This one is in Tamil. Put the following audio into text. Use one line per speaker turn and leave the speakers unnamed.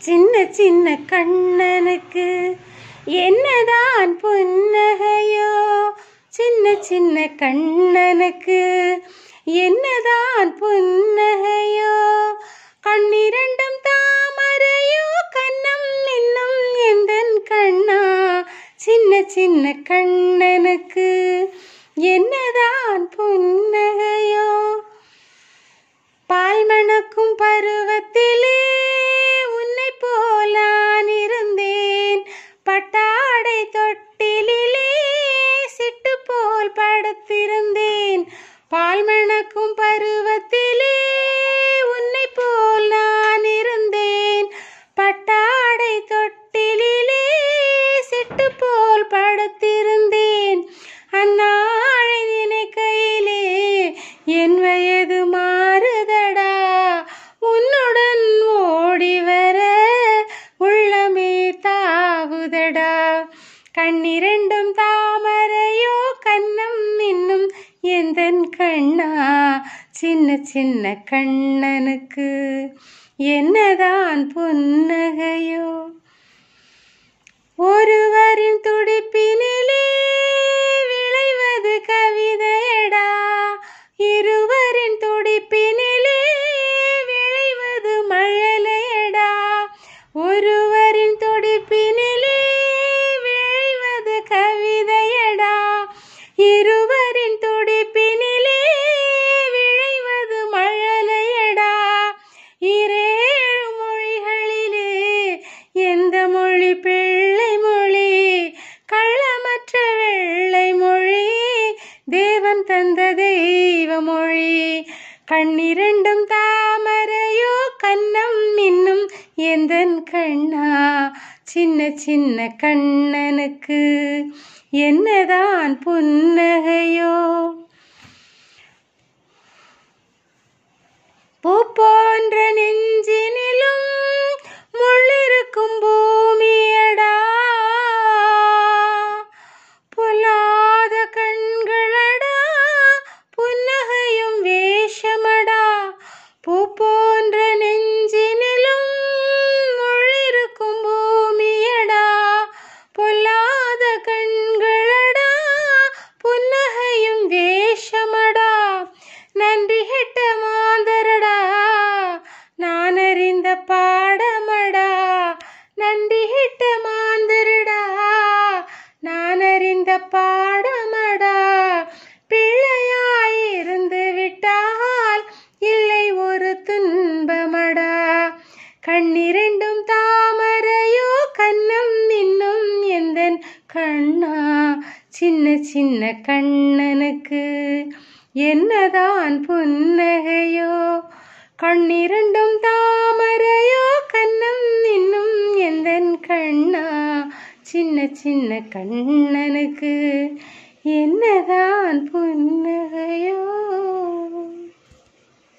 சின்ன சின்ன கண்ணனுக்கு என்னதான் புன்னகையோ, சின்ன சின்ன கண்ணனுக்கு என்னதான் புன்னகையோ, கண்ணிரண்டும் தாமரையோ கண்ணம் இன்னும் எந்தன் கண்ணா, சின்ன சின்ன கண்ணனுக்கு என்னதான் புன்னகையோ. பால் மணக்கும் பருவத்திலே உன்னை போலான் இருந்தேன், பட்டாடை தொட்டிலே சிட்டு போல் படுத்திருந்தேன். பால் மணக்கும் பருவத்திலே உன்னை போல் நான் இருந்தேன், பட்டாடை தொட்டிலே சிட்டு போல் படுத்திருந்தேன். அந்நாளை நினைக்கையிலே என் வயது மாறுதடா, உன்னுடன் ஓடி வர உள்ளமே தாவுதடா. கண்ணிரண்டும் தாமரையோ கண்ணம் இன்னும் எந்தன் கண்ணா, சின்ன சின்ன கண்ணனுக்கு என்னதான் புன்னகையோ. ஒருவரின் துடிப்பினிலே விளைவது கவிதையடா, இருவரின் துடிப்பினிலே விளைவது மழலையடா. ஒருவரின் துடிப்பினிலே விளைவது கவிதையடா, இருவரின் துடிப்பினிலே விளைவது மழலையடா. இரேழு மொழிகளிலே எந்த மொழி பிள்ளை மொழி, கள்ளமற்ற வெள்ளை மொழி, தேவன் தந்த தெய்வ மொழி. கண்ணிரண்டும் தாமரையோ கண்ணம் இன்னும் எந்தன் கண்ணா, சின்ன சின்ன கண்ணனுக்கு என்னதான் புன்னகையோ. பூ போன்ற நெஞ்சினிலும் முள்ளிருக்கும் பூமியடா, பொல்லாத கண்களடா, புன்னகையும் வேஷமடா. பூ போன்ற நெஞ்சினிலும் முள்ளிருக்கும் பூமியடா, பொல்லாத கண்களடா, புன்னகையும் வேஷமடா. நன்றி கெட்ட மாந்தரடா நான் அறிந்த பாடமடா, நன்றி கெட்ட மாந்தரடா நான் அறிந்த பாடமடா. பிள்ளையாயிருந்து விட்டால் இல்லை ஒரு துன்பமடா, கண்ணிரண்டும் தாமரையோ கண்ணம் இன்னும் எந்தன் கண்ணா, சின்ன சின்ன கண்ணனுக்கு என்னதான் புன்னகையோ. கண்ணிரண்டும் தாமரையோ கண்ணம் இன்னும் எந்தன் கண்ணா, சின்ன சின்ன கண்ணனுக்கு என்னதான் புன்னகையோ.